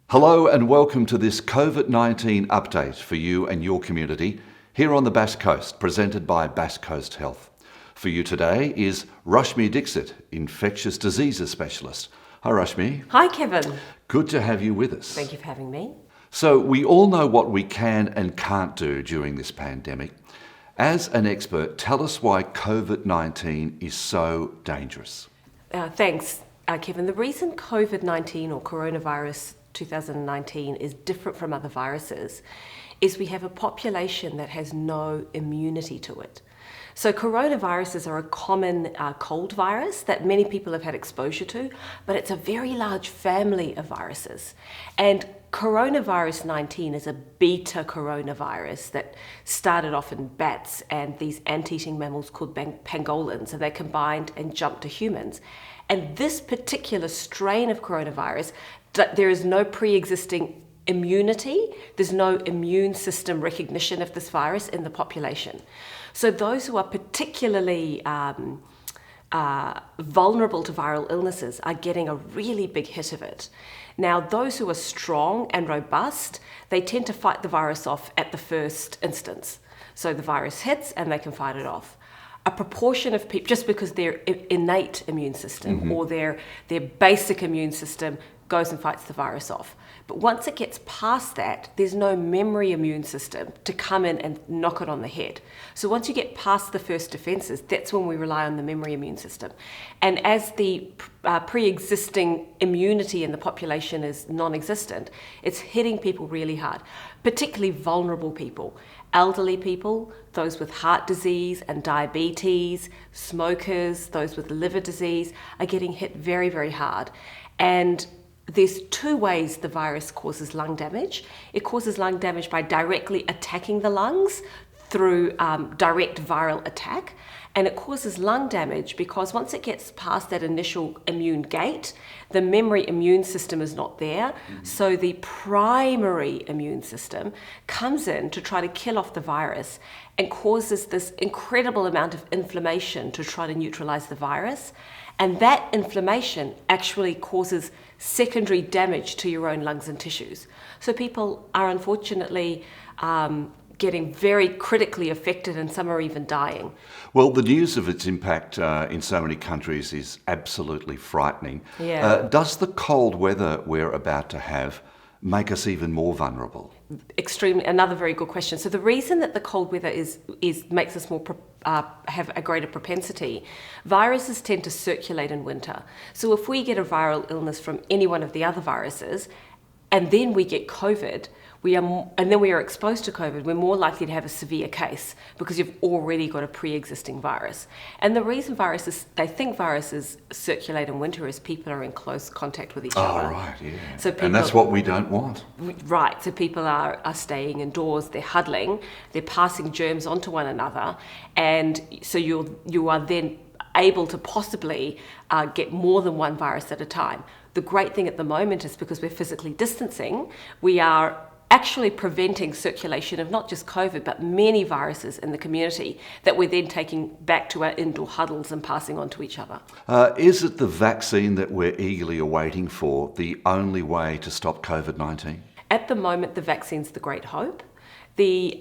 Hello and welcome to this COVID-19 update for you and your community here on the Bass Coast, presented by Bass Coast Health. For you today is Rashmi Dixit, Infectious Diseases Specialist. Hi Rashmi. Hi Kevin. Good to have you with us. Thank you for having me. So we all know what we can and can't do during this pandemic. As an expert, tell us why COVID-19 is so dangerous. Thanks, Kevin. The reason COVID-19 or coronavirus 2019 is different from other viruses is we have a population that has no immunity to it. So coronaviruses are a common cold virus that many people have had exposure to, but it's a very large family of viruses. And coronavirus 19 is a beta coronavirus that started off in bats and these ant-eating mammals called pangolins, and they combined and jumped to humans. And this particular strain of coronavirus, there is no pre-existing immunity, there's no immune system recognition of this virus in the population. So those who are particularly vulnerable to viral illnesses are getting a really big hit of it. Now, those who are strong and robust, they tend to fight the virus off at the first instance. So the virus hits and they can fight it off. A proportion of people, just because their innate immune system or their basic immune system goes and fights the virus off. But once it gets past that, there's no memory immune system to come in and knock it on the head. So once you get past the first defenses, that's when we rely on the memory immune system. And as the pre-existing immunity in the population is non-existent, it's hitting people really hard, particularly vulnerable people. Elderly people, those with heart disease and diabetes, smokers, those with liver disease are getting hit very, very hard. And there's two ways the virus causes lung damage. It causes lung damage by directly attacking the lungs through direct viral attack. And it causes lung damage because once it gets past that initial immune gate, the memory immune system is not there. So the primary immune system comes in to try to kill off the virus and causes this incredible amount of inflammation to try to neutralize the virus. And that inflammation actually causes secondary damage to your own lungs and tissues. So people are unfortunately getting very critically affected, and some are even dying. Well, the news of its impact in so many countries is absolutely frightening. Yeah. Does the cold weather we're about to have make us even more vulnerable? Extremely. Another very good question. So the reason that the cold weather makes us more have a greater propensity, viruses tend to circulate in winter. So if we get a viral illness from any one of the other viruses, and then we get COVID, and then we are exposed to COVID, we're more likely to have a severe case because you've already got a pre-existing virus. And the reason they think viruses circulate in winter is people are in close contact with each other. Oh, right, yeah. So and that's what we don't want. Right, so people are staying indoors, they're huddling, they're passing germs onto one another, and so you are then able to possibly get more than one virus at a time. The great thing at the moment is because we're physically distancing, we are actually preventing circulation of not just COVID, but many viruses in the community that we're then taking back to our indoor huddles and passing on to each other. Is it the vaccine that we're eagerly awaiting for the only way to stop COVID-19? At the moment, the vaccine's the great hope. The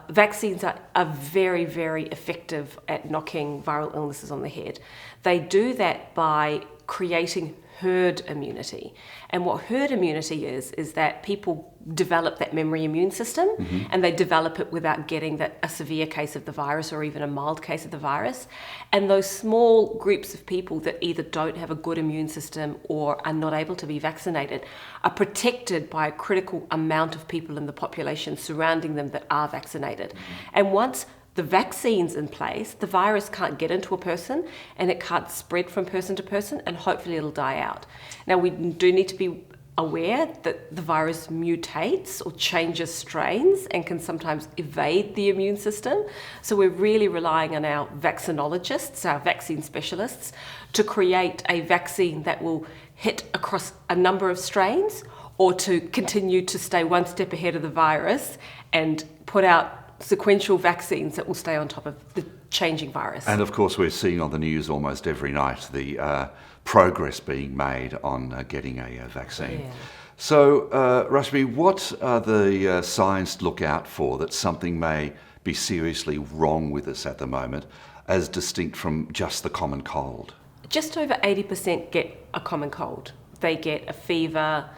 vaccines are very, very effective at knocking viral illnesses on the head. They do that by creating herd immunity. And what herd immunity is that people develop that memory immune system, and they develop it without getting a severe case of the virus or even a mild case of the virus. And those small groups of people that either don't have a good immune system or are not able to be vaccinated are protected by a critical amount of people in the population surrounding them that are vaccinated. And once the vaccine's in place, the virus can't get into a person and it can't spread from person to person, and hopefully it'll die out. Now, we do need to be aware that the virus mutates or changes strains and can sometimes evade the immune system. So we're really relying on our vaccinologists, our vaccine specialists, to create a vaccine that will hit across a number of strains, or to continue to stay one step ahead of the virus and put out sequential vaccines that will stay on top of the changing virus. And of course, we're seeing on the news almost every night the progress being made on getting a vaccine. Yeah. So, Rashmi, what are the signs to look out for that something may be seriously wrong with us at the moment, as distinct from just the common cold? Just over 80% get a common cold. They get a fever,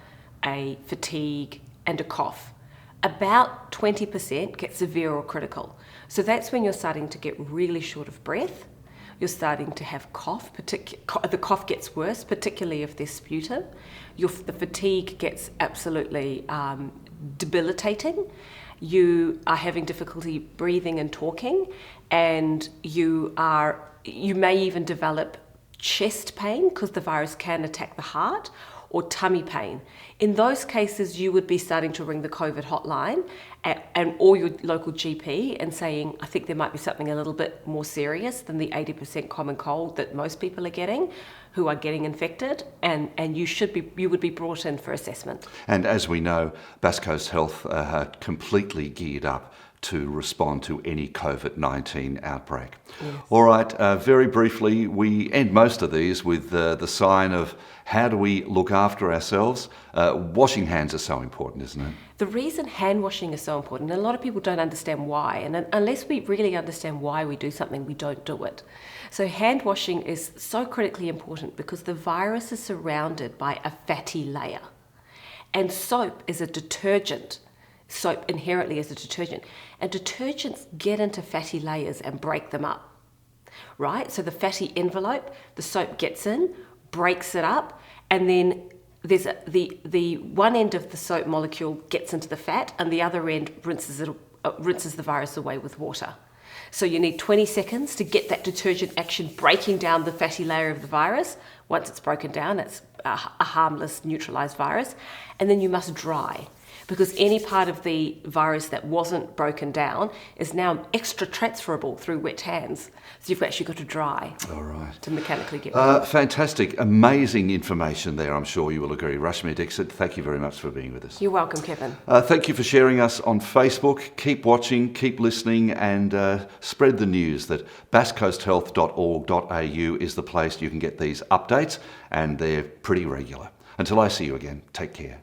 a fatigue, and a cough. About 20% get severe or critical. So that's when you're starting to get really short of breath. You're starting to have cough. The cough gets worse, particularly if there's sputum. The fatigue gets absolutely debilitating. You are having difficulty breathing and talking, and you may even develop chest pain because the virus can attack the heart, or tummy pain. In those cases, you would be starting to ring the COVID hotline or your local GP and saying, I think there might be something a little bit more serious than the 80% common cold that most people are getting, who are getting infected, and you would be brought in for assessment. And as we know, Bass Coast Health are completely geared up to respond to any COVID-19 outbreak. Yes. All right, very briefly, we end most of these with the sign of how do we look after ourselves? Washing hands is so important, isn't it? The reason hand washing is so important, and a lot of people don't understand why, and unless we really understand why we do something, we don't do it. So hand washing is so critically important because the virus is surrounded by a fatty layer, and soap is a detergent. Soap inherently is a detergent, and detergents get into fatty layers and break them up, right? So the fatty envelope, the soap gets in, breaks it up, and then there's the one end of the soap molecule gets into the fat, and the other end rinses the virus away with water. So you need 20 seconds to get that detergent action breaking down the fatty layer of the virus. Once it's broken down, it's a harmless, neutralized virus, and then you must dry, because any part of the virus that wasn't broken down is now extra transferable through wet hands. So you've actually got to dry. All right. To mechanically get rid of it. Fantastic, amazing information there, I'm sure you will agree. Rashmi Dixit, thank you very much for being with us. You're welcome, Kevin. Thank you for sharing us on Facebook. Keep watching, keep listening, and spread the news that basscoasthealth.org.au is the place you can get these updates, and they're pretty regular. Until I see you again, take care.